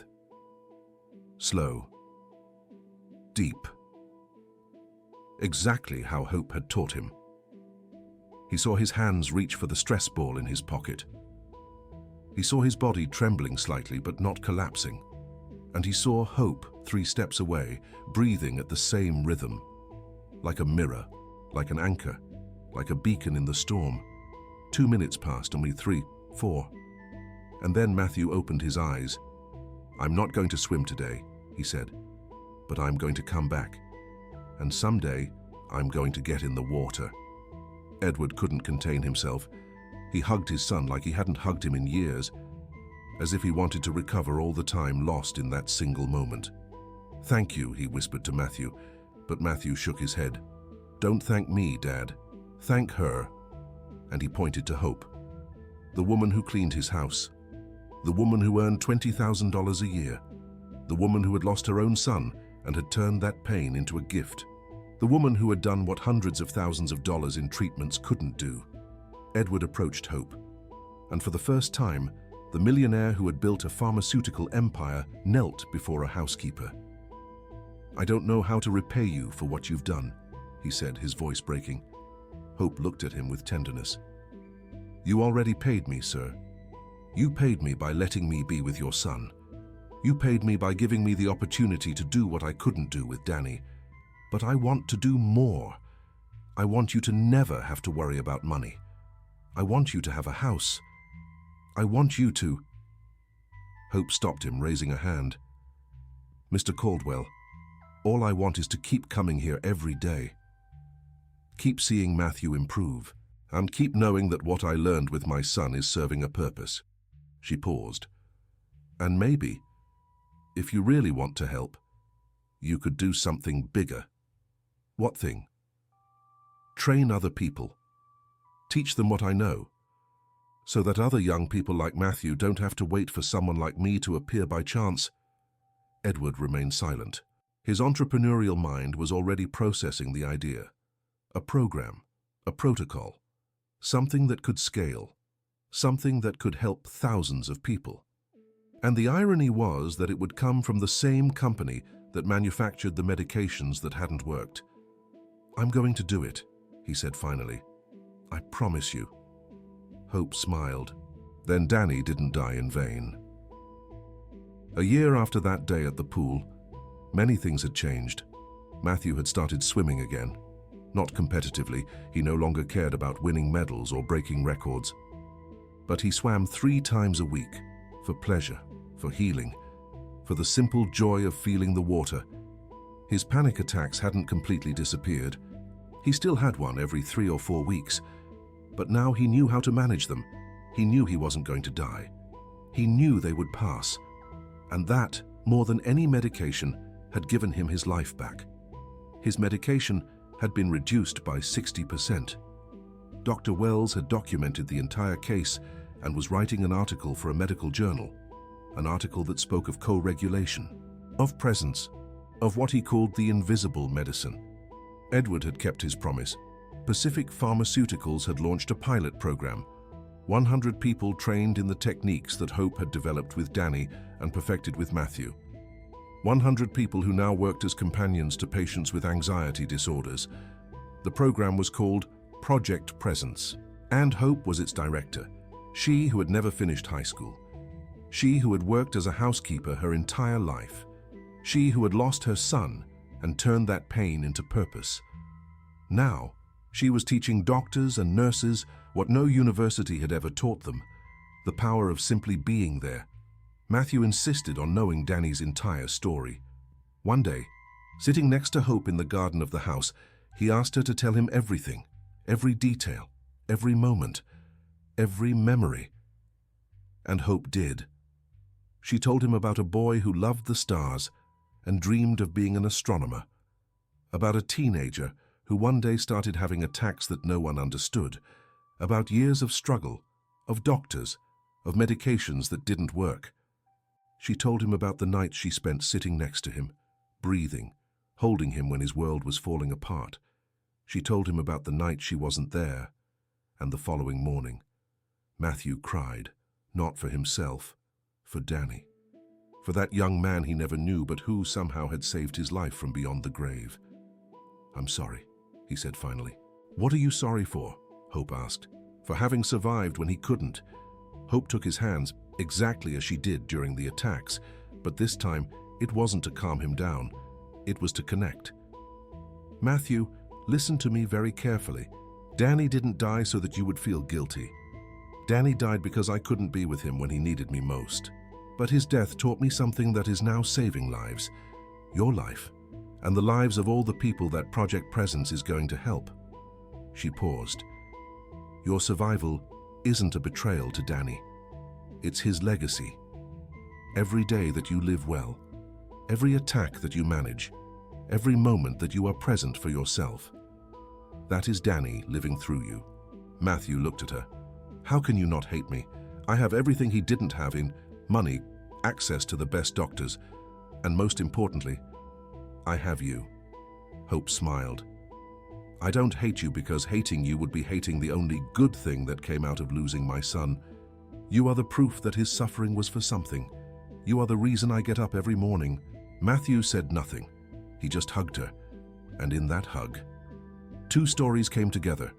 Slow. Deep. Exactly how Hope had taught him. He saw his hands reach for the stress ball in his pocket. He saw his body trembling slightly but not collapsing. And he saw Hope 3 steps away, breathing at the same rhythm. Like a mirror, like an anchor, like a beacon in the storm. 2 minutes passed, only 3, 4. And then Matthew opened his eyes. "I'm not going to swim today," he said, "but I'm going to come back. And someday, I'm going to get in the water." Edward couldn't contain himself. He hugged his son like he hadn't hugged him in years, as if he wanted to recover all the time lost in that single moment. "Thank you," he whispered to Matthew, but Matthew shook his head. "Don't thank me, Dad. Thank her." And he pointed to Hope, the woman who cleaned his house, the woman who earned $20,000 a year, the woman who had lost her own son and had turned that pain into a gift, the woman who had done what hundreds of thousands of dollars in treatments couldn't do. Edward approached Hope, and for the first time, the millionaire who had built a pharmaceutical empire knelt before a housekeeper. "I don't know how to repay you for what you've done," he said, his voice breaking. Hope looked at him with tenderness. "You already paid me, sir. You paid me by letting me be with your son. You paid me by giving me the opportunity to do what I couldn't do with Danny. But I want to do more. I want you to never have to worry about money. I want you to have a house. I want you to—" Hope stopped him, raising a hand. "Mr. Caldwell, all I want is to keep coming here every day. Keep seeing Matthew improve, and keep knowing that what I learned with my son is serving a purpose." She paused. "And maybe, if you really want to help, you could do something bigger." "What thing?" "Train other people. Teach them what I know, so that other young people like Matthew don't have to wait for someone like me to appear by chance." Edward remained silent. His entrepreneurial mind was already processing the idea. A program, a protocol, something that could scale, something that could help thousands of people. And the irony was that it would come from the same company that manufactured the medications that hadn't worked. "I'm going to do it," he said finally. "I promise you." Hope smiled. Then Danny didn't die in vain. A year after that day at the pool, many things had changed. Matthew had started swimming again. Not competitively, he no longer cared about winning medals or breaking records. But he swam 3 times a week, for pleasure, for healing, for the simple joy of feeling the water. His panic attacks hadn't completely disappeared. He still had one every 3 or 4 weeks, but now he knew how to manage them. He knew he wasn't going to die. He knew they would pass. And that, more than any medication, had given him his life back. His medication had been reduced by 60%. Dr. Wells had documented the entire case and was writing an article for a medical journal, an article that spoke of co-regulation, of presence, of what he called the invisible medicine. Edward had kept his promise. Pacific Pharmaceuticals had launched a pilot program. 100 people trained in the techniques that Hope had developed with Danny and perfected with Matthew. 100 people who now worked as companions to patients with anxiety disorders. The program was called Project Presence, and Hope was its director. She who had never finished high school. She who had worked as a housekeeper her entire life. She who had lost her son and turned that pain into purpose. Now, she was teaching doctors and nurses what no university had ever taught them, the power of simply being there. Matthew insisted on knowing Danny's entire story. One day, sitting next to Hope in the garden of the house, he asked her to tell him everything, every detail, every moment, every memory. And Hope did. She told him about a boy who loved the stars and dreamed of being an astronomer, about a teenager who one day started having attacks that no one understood, about years of struggle, of doctors, of medications that didn't work. She told him about the nights she spent sitting next to him, breathing, holding him when his world was falling apart. She told him about the night she wasn't there, and the following morning. Matthew cried, not for himself, for Danny, for that young man he never knew but who somehow had saved his life from beyond the grave. "I'm sorry," he said finally. "What are you sorry for?" Hope asked. "For having survived when he couldn't." Hope took his hands, exactly as she did during the attacks, but this time it wasn't to calm him down, it was to connect. "Matthew, listen to me very carefully. Danny didn't die so that you would feel guilty. Danny died because I couldn't be with him when he needed me most. But his death taught me something that is now saving lives. Your life, and the lives of all the people that Project Presence is going to help." She paused. "Your survival isn't a betrayal to Danny. It's his legacy. Every day that you live well, every attack that you manage, every moment that you are present for yourself. That is Danny living through you." Matthew looked at her. "How can you not hate me? I have everything he didn't have in money, access to the best doctors, and most importantly, I have you." Hope smiled. "I don't hate you because hating you would be hating the only good thing that came out of losing my son. You are the proof that his suffering was for something. You are the reason I get up every morning." Matthew said nothing. He just hugged her. And in that hug, 2 stories came together.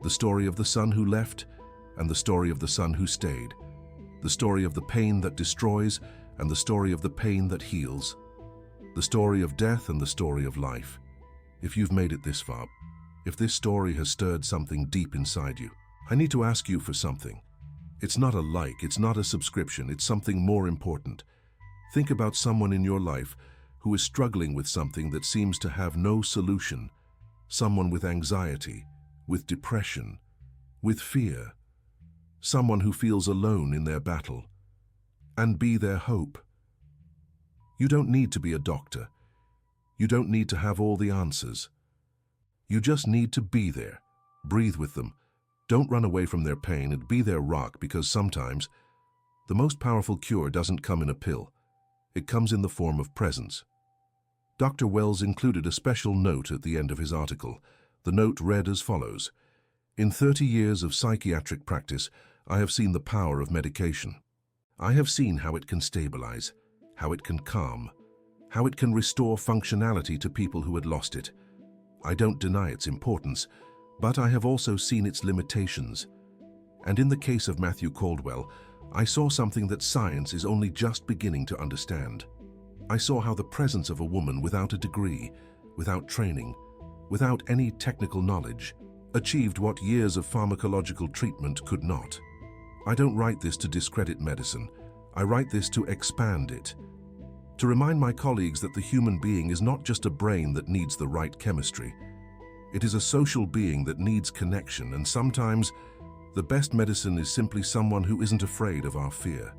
The story of the son who left and the story of the son who stayed. The story of the pain that destroys and the story of the pain that heals. The story of death and the story of life. If you've made it this far, if this story has stirred something deep inside you, I need to ask you for something. It's not a like, it's not a subscription, it's something more important. Think about someone in your life who is struggling with something that seems to have no solution. Someone with anxiety, with depression, with fear. Someone who feels alone in their battle. And be their hope. You don't need to be a doctor. You don't need to have all the answers. You just need to be there. Breathe with them. Don't run away from their pain and be their rock, because sometimes the most powerful cure doesn't come in a pill. It comes in the form of presence. Dr. Wells included a special note at the end of his article. The note read as follows: "In 30 years of psychiatric practice, I have seen the power of medication. I have seen how it can stabilize, how it can calm, how it can restore functionality to people who had lost it. I don't deny its importance, but I have also seen its limitations. And in the case of Matthew Caldwell, I saw something that science is only just beginning to understand. I saw how the presence of a woman without a degree, without training, without any technical knowledge, achieved what years of pharmacological treatment could not. I don't write this to discredit medicine. I write this to expand it. To remind my colleagues that the human being is not just a brain that needs the right chemistry. It is a social being that needs connection, and sometimes the best medicine is simply someone who isn't afraid of our fear."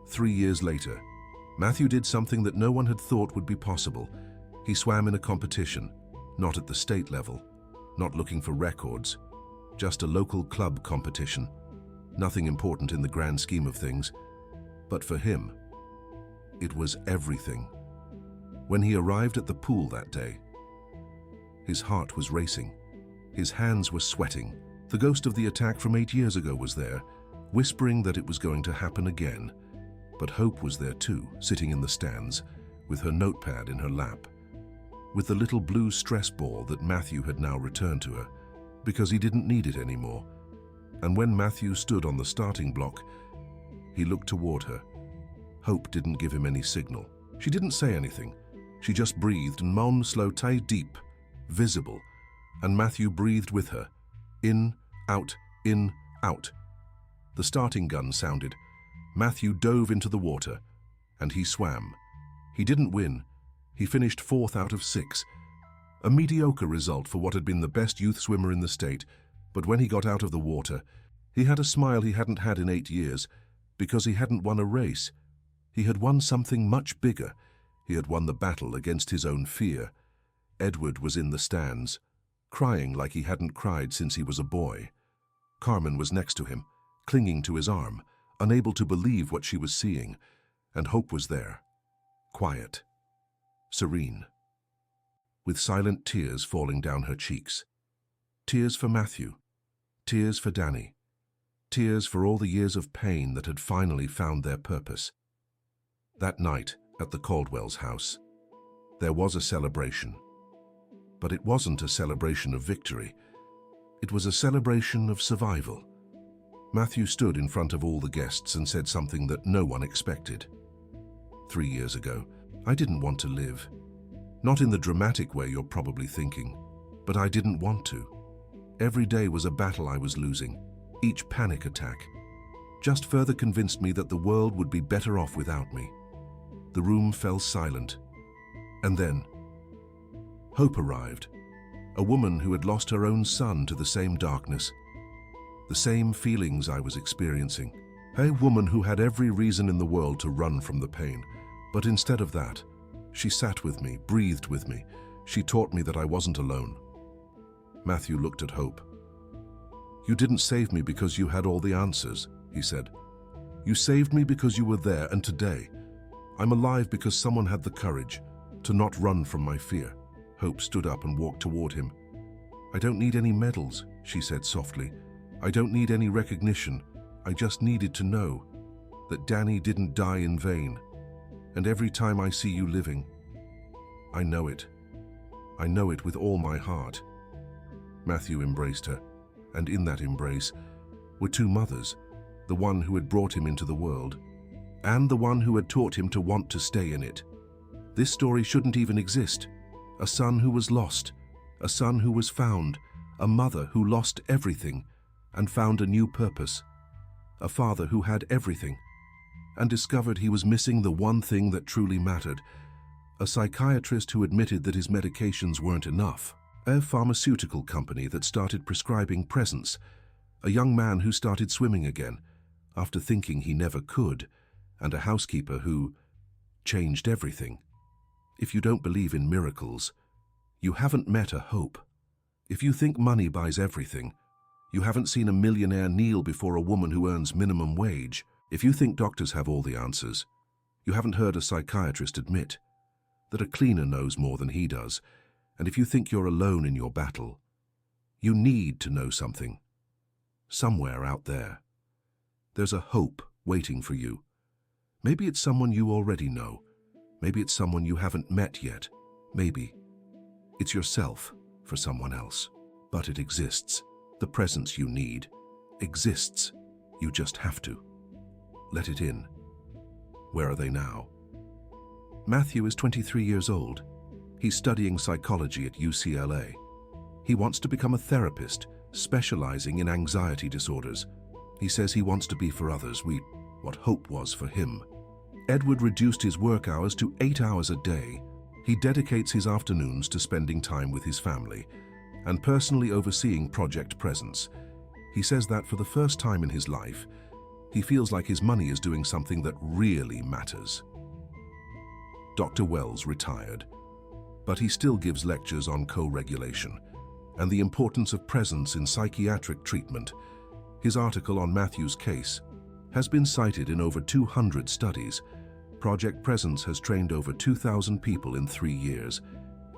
3 years later, Matthew did something that no one had thought would be possible. He swam in a competition, not at the state level, not looking for records, just a local club competition. Nothing important in the grand scheme of things. But for him, it was everything. When he arrived at the pool that day, his heart was racing. His hands were sweating. The ghost of the attack from 8 years ago was there, whispering that it was going to happen again. But Hope was there too, sitting in the stands, with her notepad in her lap, with the little blue stress ball that Matthew had now returned to her, because he didn't need it anymore. And when Matthew stood on the starting block, he looked toward her. Hope didn't give him any signal. She didn't say anything. She just breathed and moaned slow, tie deep, visible, and Matthew breathed with her. In, out, in, out. The starting gun sounded. Matthew dove into the water, and he swam. He didn't win. He finished 4th out of 6. A mediocre result for what had been the best youth swimmer in the state, but when he got out of the water, he had a smile he hadn't had in 8 years, because he hadn't won a race. He had won something much bigger. He had won the battle against his own fear. Edward was in the stands, crying like he hadn't cried since he was a boy. Carmen was next to him, clinging to his arm, unable to believe what she was seeing, and Hope was there, quiet, serene, with silent tears falling down her cheeks. Tears for Matthew, tears for Danny, tears for all the years of pain that had finally found their purpose. That night at the Caldwell's house, there was a celebration. But it wasn't a celebration of victory. It was a celebration of survival. Matthew stood in front of all the guests and said something that no one expected. 3 years ago, I didn't want to live. Not in the dramatic way you're probably thinking, but I didn't want to. Every day was a battle I was losing. Each panic attack just further convinced me that the world would be better off without me. The room fell silent. And then Hope arrived, a woman who had lost her own son to the same darkness, the same feelings I was experiencing. A woman who had every reason in the world to run from the pain, but instead of that, she sat with me, breathed with me. She taught me that I wasn't alone. Matthew looked at Hope. "You didn't save me because you had all the answers," he said. "You saved me because you were there, and today, I'm alive because someone had the courage to not run from my fear." Hope stood up and walked toward him. "I don't need any medals," she said softly. "I don't need any recognition. I just needed to know that Danny didn't die in vain. And every time I see you living, I know it. I know it with all my heart." Matthew embraced her, and in that embrace were 2 mothers, the one who had brought him into the world, and the one who had taught him to want to stay in it. This story shouldn't even exist. A son who was lost, a son who was found, a mother who lost everything and found a new purpose, a father who had everything and discovered he was missing the one thing that truly mattered, a psychiatrist who admitted that his medications weren't enough, a pharmaceutical company that started prescribing presents, a young man who started swimming again after thinking he never could, and a housekeeper who changed everything. If you don't believe in miracles, you haven't met a Hope. If you think money buys everything, you haven't seen a millionaire kneel before a woman who earns minimum wage. If you think doctors have all the answers, you haven't heard a psychiatrist admit that a cleaner knows more than he does, and if you think you're alone in your battle, you need to know something. Somewhere out there, there's a hope waiting for you. Maybe it's someone you already know. Maybe it's someone you haven't met yet. Maybe it's yourself for someone else. But it exists. The presence you need exists. You just have to let it in. Where are they now? Matthew is 23 years old. He's studying psychology at UCLA. He wants to become a therapist, specializing in anxiety disorders. He says he wants to be for others what hope was for him. Edward reduced his work hours to 8 hours a day. He dedicates his afternoons to spending time with his family and personally overseeing Project Presence. He says that for the first time in his life, he feels like his money is doing something that really matters. Dr. Wells retired, but he still gives lectures on co-regulation and the importance of presence in psychiatric treatment. His article on Matthew's case has been cited in over 200 studies. Project Presence has trained over 2,000 people in 3 years.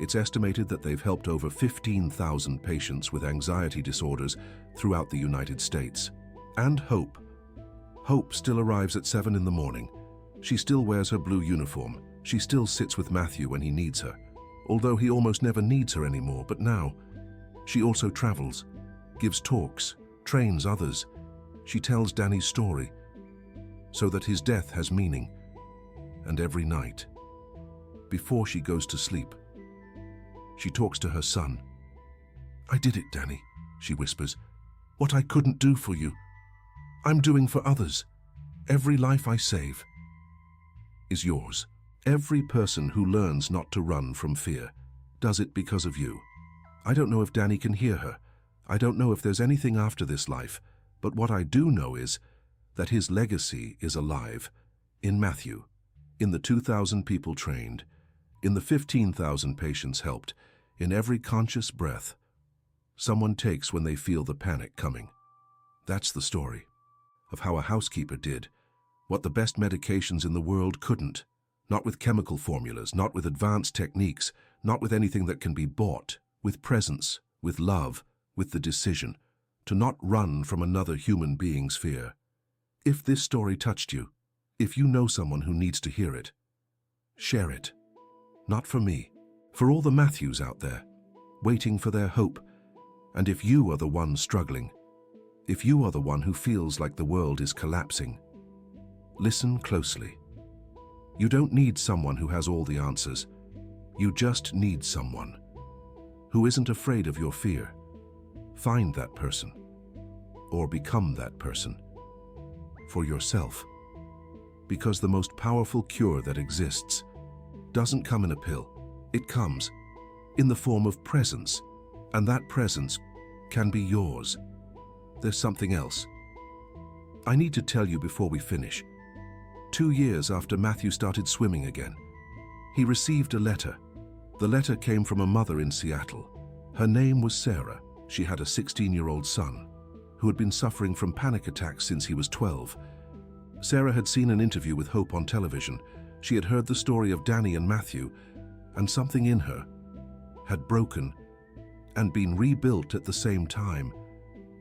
It's estimated that they've helped over 15,000 patients with anxiety disorders throughout the United States. And Hope. Hope still arrives at 7 in the morning. She still wears her blue uniform. She still sits with Matthew when he needs her, although he almost never needs her anymore. But now, she also travels, gives talks, trains others. She tells Danny's story so that his death has meaning. And every night, before she goes to sleep, she talks to her son. "I did it, Danny," she whispers. "What I couldn't do for you, I'm doing for others. Every life I save is yours." Every person who learns not to run from fear does it because of you. I don't know if Danny can hear her. I don't know if there's anything after this life, but what I do know is that his legacy is alive in Matthew, in the 2,000 people trained, in the 15,000 patients helped, in every conscious breath someone takes when they feel the panic coming. That's the story of how a housekeeper did what the best medications in the world couldn't. Not with chemical formulas, not with advanced techniques, not with anything that can be bought, with presence, with love, with the decision to not run from another human being's fear. If this story touched you, if you know someone who needs to hear it, share it. Not for me, for all the Matthews out there, waiting for their hope. And if you are the one struggling, if you are the one who feels like the world is collapsing, listen closely. You don't need someone who has all the answers. You just need someone who isn't afraid of your fear. Find that person, or become that person, for yourself. Because the most powerful cure that exists doesn't come in a pill. It comes in the form of presence, and that presence can be yours. There's something else I need to tell you before we finish. 2 years after Matthew started swimming again, he received a letter. The letter came from a mother in Seattle. Her name was Sarah. She had a 16-year-old son who had been suffering from panic attacks since he was 12. Sarah had seen an interview with Hope on television. She had heard the story of Danny and Matthew, and something in her had broken and been rebuilt at the same time.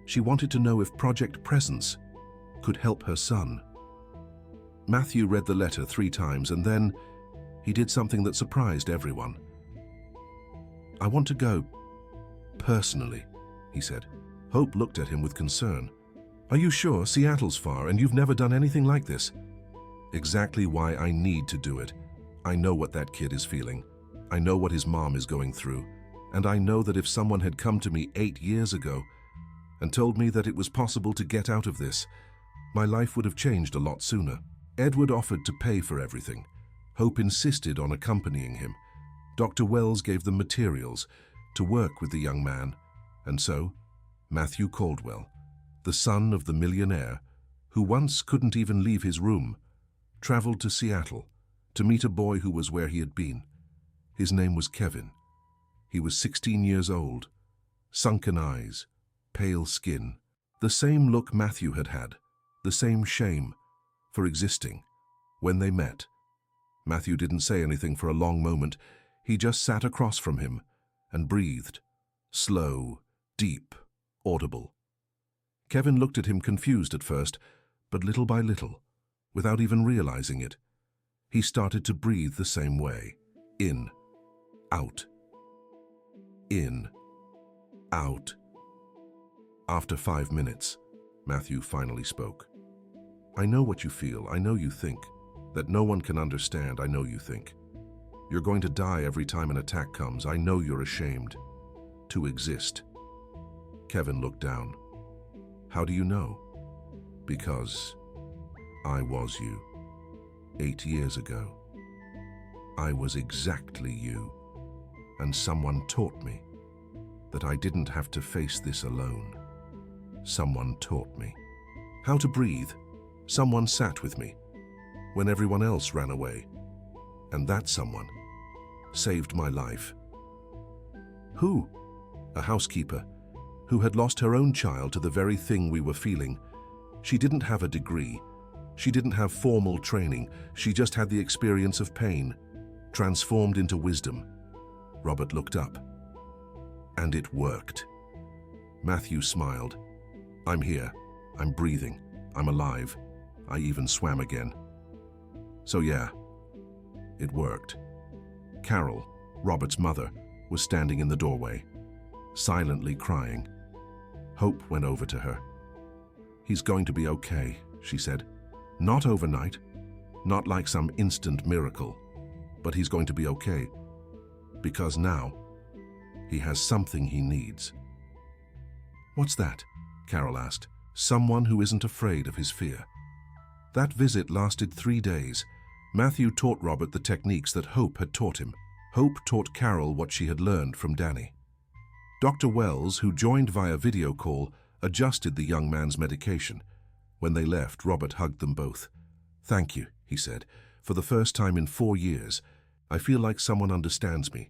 She wanted to know if Project Presence could help her son. Matthew read the letter 3 times, and then he did something that surprised everyone. "I want to go, personally," he said. Hope looked at him with concern. "Are you sure? Seattle's far, and you've never done anything like this." "Exactly why I need to do it. I know what that kid is feeling. I know what his mom is going through. And I know that if someone had come to me 8 years ago and told me that it was possible to get out of this, my life would have changed a lot sooner." Edward offered to pay for everything. Hope insisted on accompanying him. Dr. Wells gave them materials to work with the young man. And so, Matthew Caldwell, the son of the millionaire, who once couldn't even leave his room, traveled to Seattle to meet a boy who was where he had been. His name was Kevin. He was 16 years old, sunken eyes, pale skin, the same look Matthew had had, the same shame for existing. When they met, Matthew didn't say anything for a long moment. He just sat across from him and breathed. Slow, deep, audible. Kevin looked at him confused at first, but little by little, without even realizing it, he started to breathe the same way. In, out. In, out. After 5 minutes, Matthew finally spoke. I know what you feel, I know you think. That no one can understand, I know you think. You're going to die every time an attack comes, I know you're ashamed. To exist. Kevin looked down. How do you know? Because I was you. 8 years ago. I was exactly you. And someone taught me that I didn't have to face this alone. Someone taught me how to breathe. Someone sat with me when everyone else ran away. And that someone saved my life. Who? A housekeeper who had lost her own child to the very thing we were feeling. She didn't have a degree. She didn't have formal training. She just had the experience of pain, transformed into wisdom. Robert looked up. And it worked. Matthew smiled. I'm here. I'm breathing. I'm alive. I even swam again. So yeah, it worked. Carol, Robert's mother, was standing in the doorway, silently crying. Hope went over to her. He's going to be okay, she said. Not overnight, not like some instant miracle, but he's going to be okay. Because now, he has something he needs. What's that? Carol asked. Someone who isn't afraid of his fear. That visit lasted 3 days. Matthew taught Robert the techniques that Hope had taught him. Hope taught Carol what she had learned from Danny. Dr. Wells, who joined via video call, adjusted the young man's medication. When they left, Robert hugged them both. Thank you, he said. For the first time in 4 years, I feel like someone understands me.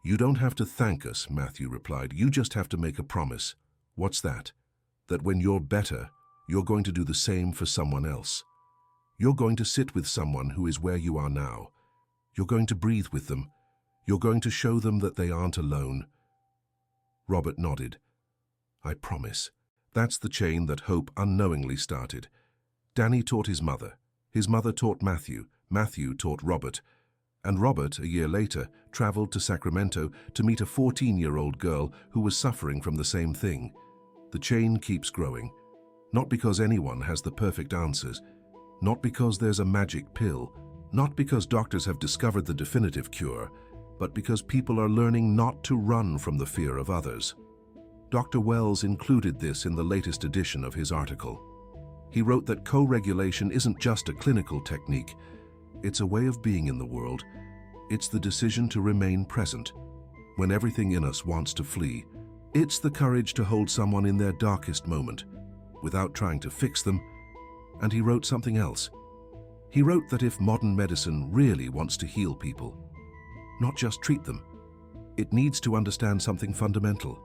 You don't have to thank us, Matthew replied. You just have to make a promise. What's that? That when you're better, you're going to do the same for someone else. You're going to sit with someone who is where you are now. You're going to breathe with them. You're going to show them that they aren't alone. Robert nodded. I promise. That's the chain that Hope unknowingly started. Danny taught his mother. His mother taught Matthew. Matthew taught Robert. And Robert, a year later, traveled to Sacramento to meet a 14-year-old girl who was suffering from the same thing. The chain keeps growing. Not because anyone has the perfect answers. Not because there's a magic pill. Not because doctors have discovered the definitive cure. But because people are learning not to run from the fear of others. Dr. Wells included this in the latest edition of his article. He wrote that co-regulation isn't just a clinical technique. It's a way of being in the world. It's the decision to remain present when everything in us wants to flee. It's the courage to hold someone in their darkest moment without trying to fix them. And he wrote something else. He wrote that if modern medicine really wants to heal people, not just treat them, it needs to understand something fundamental.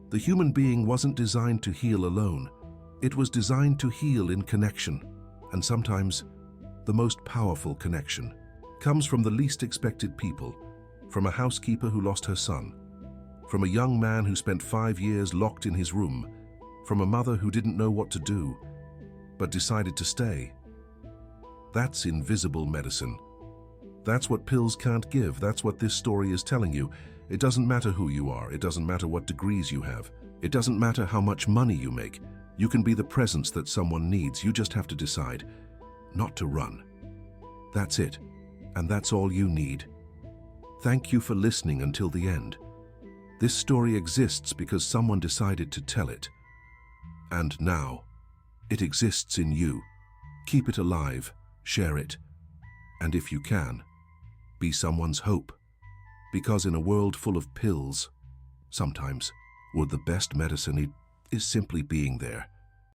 The human being wasn't designed to heal alone. It was designed to heal in connection, and sometimes the most powerful connection comes from the least expected people, from a housekeeper who lost her son, from a young man who spent 5 years locked in his room, from a mother who didn't know what to do, but decided to stay. That's invisible medicine. That's what pills can't give. That's what this story is telling you. It doesn't matter who you are. It doesn't matter what degrees you have. It doesn't matter how much money you make. You can be the presence that someone needs. You just have to decide not to run. That's it. And that's all you need. Thank you for listening until the end. This story exists because someone decided to tell it. And now, it exists in you. Keep it alive. Share it. And if you can, be someone's hope. Because in a world full of pills, sometimes, the best medicine is simply being there.